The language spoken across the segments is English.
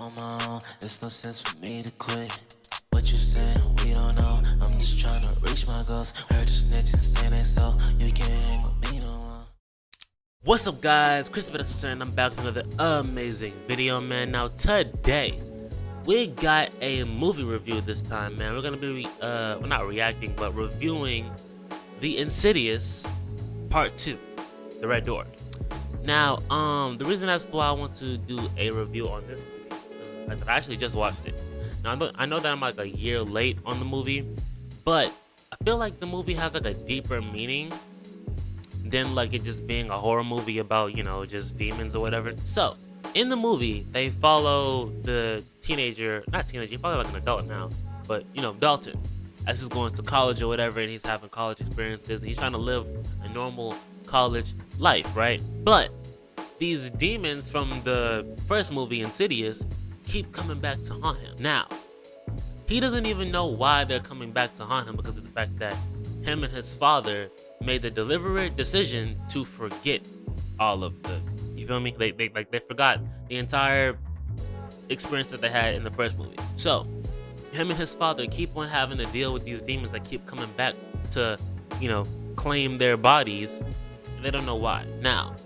on my own. There's no sense for me to quit. What you saying? We don't know. I'm just trying to reach my goals. Heard you snitching, saying that so you can't hang with me no more. What's up, guys? Chris and I'm back with another amazing video, man. Now today we got a movie review this time, man. We're gonna be well, not reacting, but reviewing the Insidious Part 2, The Red Door. Now, the reason as to why I want to do a review on this movie is that I actually just watched it. Now, I know that I'm like a year late on the movie, but I feel like the movie has like a deeper meaning than like it just being a horror movie about, just demons or whatever. So, in the movie, they follow the not teenager, he's probably like an adult now, but, Dalton, as he's going to college or whatever, and he's having college experiences, and he's trying to live a normal college life, right? But these demons from the first movie, Insidious, keep coming back to haunt him. Now, he doesn't even know why they're coming back to haunt him because of the fact that him and his father made the deliberate decision to forget all of the, you feel me? They forgot the entire experience that they had in the first movie. So, him and his father keep on having to deal with these demons that keep coming back to, claim their bodies. And they don't know why. Now,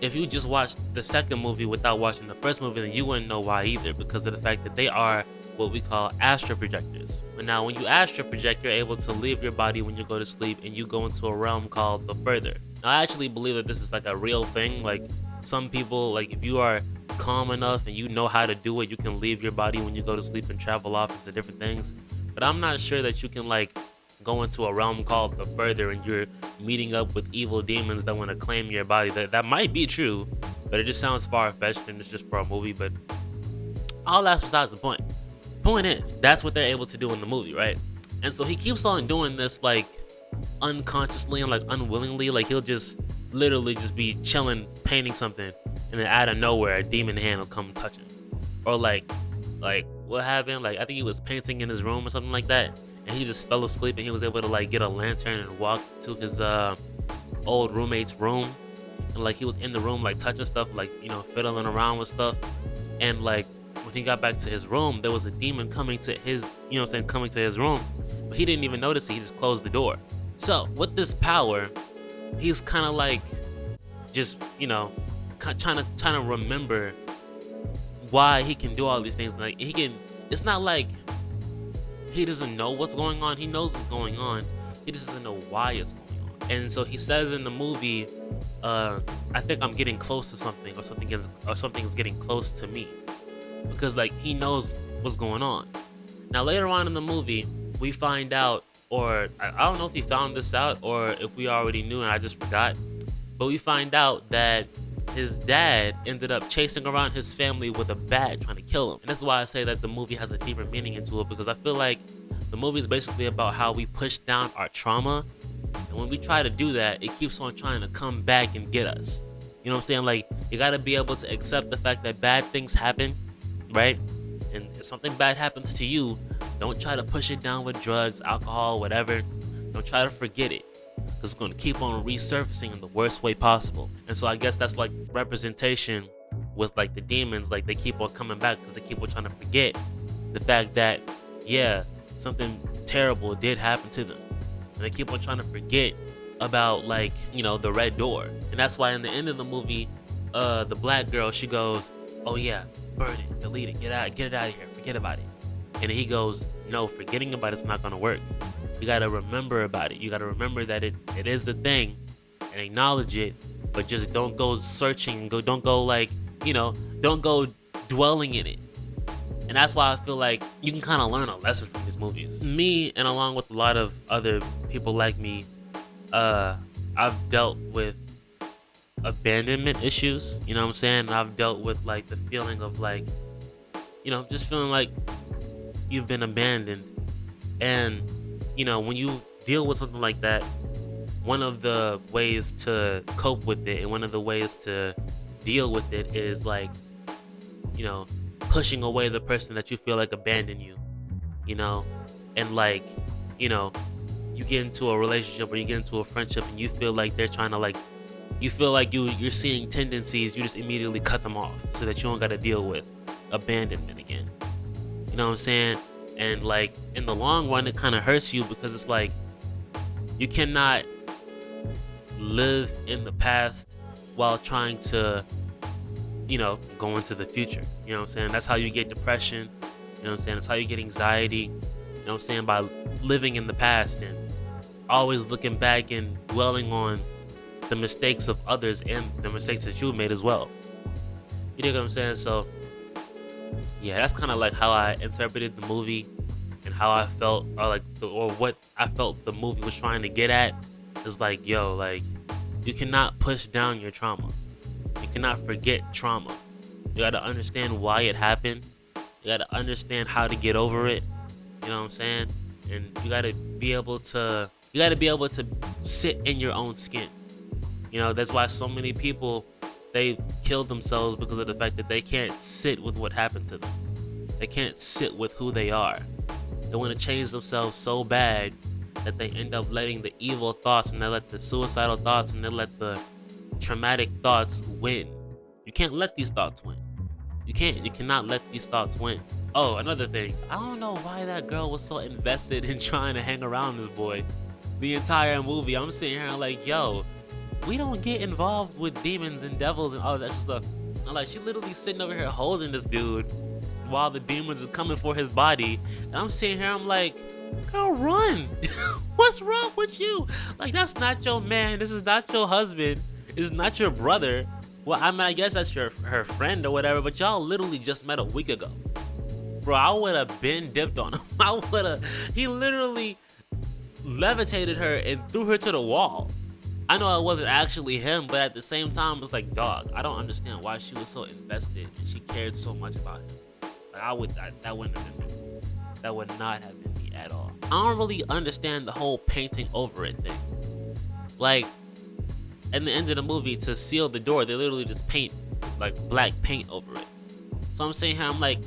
if you just watched the second movie without watching the first movie, then you wouldn't know why either, because of the fact that they are what we call astral projectors. But now, when you astral project, you're able to leave your body when you go to sleep, and you go into a realm called the further. Now, I actually believe that this is like a real thing. Like, some people, like, if you are calm enough and you know how to do it, you can leave your body when you go to sleep and travel off into different things. But I'm not sure that you can, like, go into a realm called the further and you're meeting up with evil demons that want to claim your body. That might be true, but it just sounds far-fetched and it's just for a movie. But all that's besides the point. Point is, that's what they're able to do in the movie, right? And so he keeps on doing this, like, unconsciously and like unwillingly. Like, he'll just literally just be chilling painting something, and then out of nowhere a demon hand will come touch him. Or like what happened, like, I think he was painting in his room or something like that, and he just fell asleep, and he was able to like get a lantern and walk to his old roommate's room, and like he was in the room like touching stuff, like, fiddling around with stuff. And like when he got back to his room, there was a demon coming to his, coming to his room, but he didn't even notice it. He just closed the door. So with this power, he's kind of like just, trying to remember why he can do all these things. Like, it's not like he doesn't know what's going on. He knows what's going on. He just doesn't know why it's going on. And so he says in the movie, I think I'm getting close to something, or something is getting close to me, because like he knows what's going on. Now later on in the movie, we find out, or I don't know if he found this out or if we already knew and I just forgot, but we find out that his dad ended up chasing around his family with a bat trying to kill him. And that's why I say that the movie has a deeper meaning into it, because I feel like the movie is basically about how we push down our trauma, and when we try to do that, it keeps on trying to come back and get us. You know what I'm saying? Like, you gotta be able to accept the fact that bad things happen, right? And if something bad happens to you, don't try to push it down with drugs, alcohol, whatever. Don't try to forget it, because it's going to keep on resurfacing in the worst way possible. And so I guess that's like representation with like the demons. Like, they keep on coming back because they keep on trying to forget the fact that, yeah, something terrible did happen to them. And they keep on trying to forget about, like, the red door. And that's why in the end of the movie, the black girl, she goes, oh yeah, burn it, delete it, get it out of here, forget about it. And he goes, no, forgetting about it's not going to work. You got to remember about it. You got to remember that it is the thing and acknowledge it, but just don't go searching, don't go like, don't go dwelling in it. And that's why I feel like you can kind of learn a lesson from these movies. Me, and along with a lot of other people like me, I've dealt with abandonment issues, you know what I'm saying? I've dealt with like the feeling of like, just feeling like you've been abandoned. And when you deal with something like that, one of the ways to cope with it and one of the ways to deal with it is like, pushing away the person that you feel like abandoned you, and like, you get into a relationship or you get into a friendship and you feel like they're trying to like, you feel like you're seeing tendencies, you just immediately cut them off so that you don't got to deal with abandonment again. You know what I'm saying? And like in the long run, it kind of hurts you because it's like you cannot live in the past while trying to, go into the future. You know what I'm saying? That's how you get depression. You know what I'm saying? That's how you get anxiety. You know what I'm saying? By living in the past and always looking back and dwelling on the mistakes of others and the mistakes that you made as well. You know what I'm saying? So yeah, that's kind of like how I interpreted the movie and how I felt, or what I felt the movie was trying to get at. Is like, yo, like, you cannot push down your trauma. You cannot forget trauma. You gotta understand why it happened. You gotta understand how to get over it. You know what I'm saying? And you gotta be able to sit in your own skin. That's why so many people, they kill themselves because of the fact that they can't sit with what happened to them. They can't sit with who they are. They want to change themselves so bad that they end up letting the evil thoughts and they let the suicidal thoughts and they let the traumatic thoughts win. You can't let these thoughts win. You cannot let these thoughts win. Oh, another thing. I don't know why that girl was so invested in trying to hang around this boy the entire movie. I'm sitting here like, yo, we don't get involved with demons and devils and all this extra stuff. I'm like, she literally sitting over here holding this dude while the demons are coming for his body. And I'm sitting here, I'm like, girl, run. What's wrong with you? Like, that's not your man. This is not your husband. This is not your brother. Well, I mean, I guess that's her friend or whatever, but y'all literally just met a week ago. Bro, I would have been dipped on him. He literally levitated her and threw her to the wall. I know it wasn't actually him, but at the same time, it's like, dog, I don't understand why she was so invested and she cared so much about him. Like, that wouldn't have been me. That would not have been me at all. I don't really understand the whole painting over it thing. Like, at the end of the movie, to seal the door, they literally just paint, like, black paint over it. So I'm saying here, I'm like,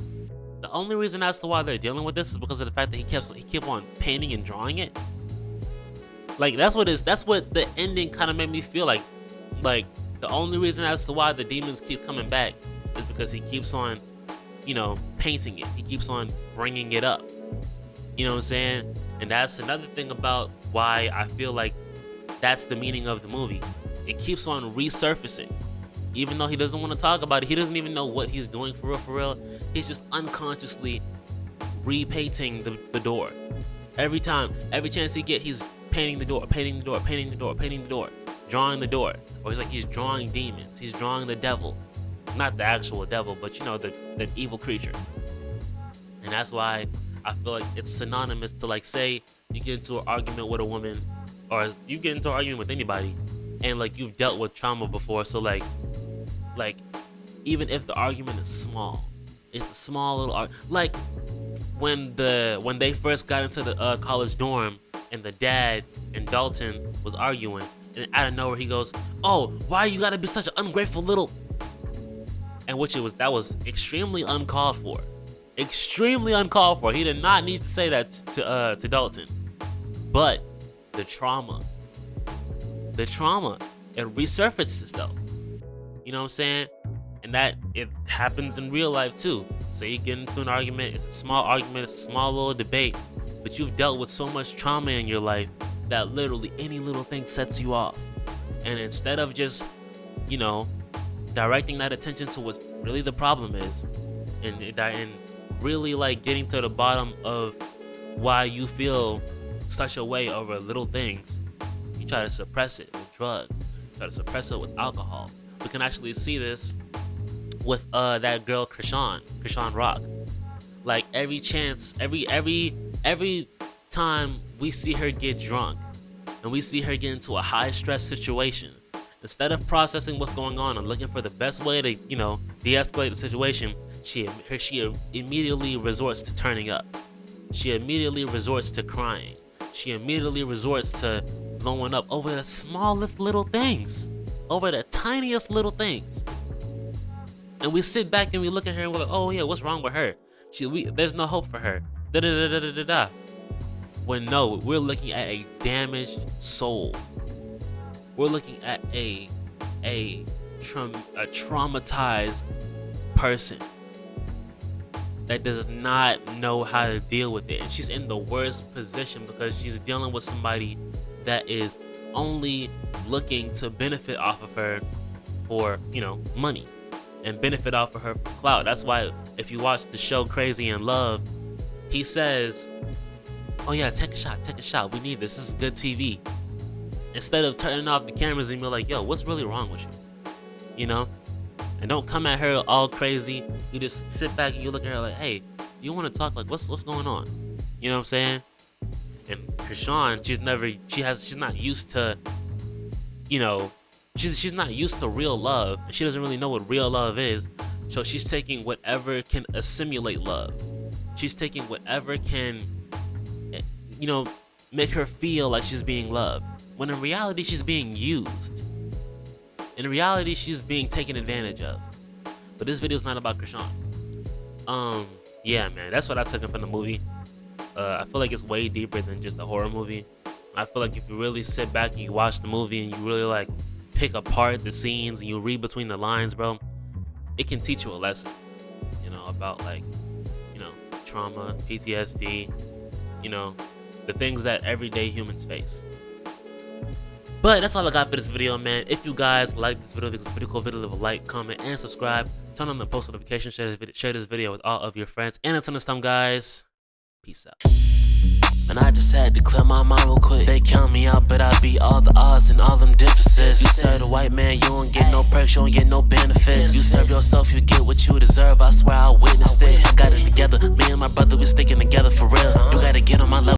the only reason as to why they're dealing with this is because of the fact that he kept on painting and drawing it. Like, that's what the ending kind of made me feel like. Like, the only reason as to why the demons keep coming back is because he keeps on, painting it. He keeps on bringing it up. You know what I'm saying? And that's another thing about why I feel like that's the meaning of the movie. It keeps on resurfacing. Even though he doesn't want to talk about it, he doesn't even know what he's doing for real. He's just unconsciously repainting the door. Every chance he get, he's painting the door, drawing the door. Or he's drawing demons. He's drawing the devil. Not the actual devil, but the evil creature. And that's why I feel like it's synonymous to, like, say you get into an argument with a woman, or you get into an argument with anybody, and like you've dealt with trauma before, so like even if the argument is small, it's a small little like when they first got into the college dorm and the dad and Dalton was arguing, and out of nowhere he goes, "Oh, why you gotta be such an ungrateful little," and that was extremely uncalled for. Extremely uncalled for. He did not need to say that to Dalton. But the trauma, it resurfaced itself. You know what I'm saying? And that it happens in real life too. Say you get into an argument, it's a small argument, it's a small little debate, but you've dealt with so much trauma in your life that literally any little thing sets you off. And instead of just, directing that attention to what really the problem is, and really like getting to the bottom of why you feel such a way over little things, you try to suppress it with drugs, you try to suppress it with alcohol. We can actually see this with that girl Krishan Rock. Like every time we see her get drunk and we see her get into a high stress situation, instead of processing what's going on and looking for the best way to, de-escalate the situation, she immediately resorts to turning up. She immediately resorts to crying. She immediately resorts to blowing up over the smallest little things, over the tiniest little things. And we sit back and we look at her and we're like, oh yeah, what's wrong with her? There's no hope for her. Da-da-da-da-da-da. When no, we're looking at a damaged soul. We're looking at a traumatized person. that does not know how to deal with it. And she's in the worst position because she's dealing with somebody that is only looking to benefit off of her for, money, and benefit off of her for clout. That's why if you watch the show Crazy in Love, he says, oh yeah, take a shot. We need this. This is good TV. Instead of turning off the cameras and be like, yo, what's really wrong with you? And don't come at her all crazy. You just sit back and you look at her like, hey, you want to talk? Like, what's going on? You know what I'm saying? And Krishan, she's not used to, she's not used to real love. She doesn't really know what real love is. So she's taking whatever can assimilate love. She's taking whatever can, make her feel like she's being loved. When in reality, she's being used. In reality, she's being taken advantage of. But this video is not about Krishan. Yeah, man, that's what I took from the movie. I feel like it's way deeper than just a horror movie. I feel like if you really sit back and you watch the movie and you really like pick apart the scenes and you read between the lines, bro, it can teach you a lesson, about like, trauma, PTSD, the things that everyday humans face. But that's all I got for this video, man. If you guys like this video, it's a pretty cool video, leave a like, comment, and subscribe. Turn on the post notifications, share this video with all of your friends. And until next time, guys, peace out. And I just had to clear my mind real quick. They count me out, but I beat all the odds and all them differences. You serve the white man, you don't get no perks, you don't get no benefits. You serve yourself, you get what you deserve. I swear I witnessed it. I got it together. Me and my brother, we sticking together for real. You gotta get on my level.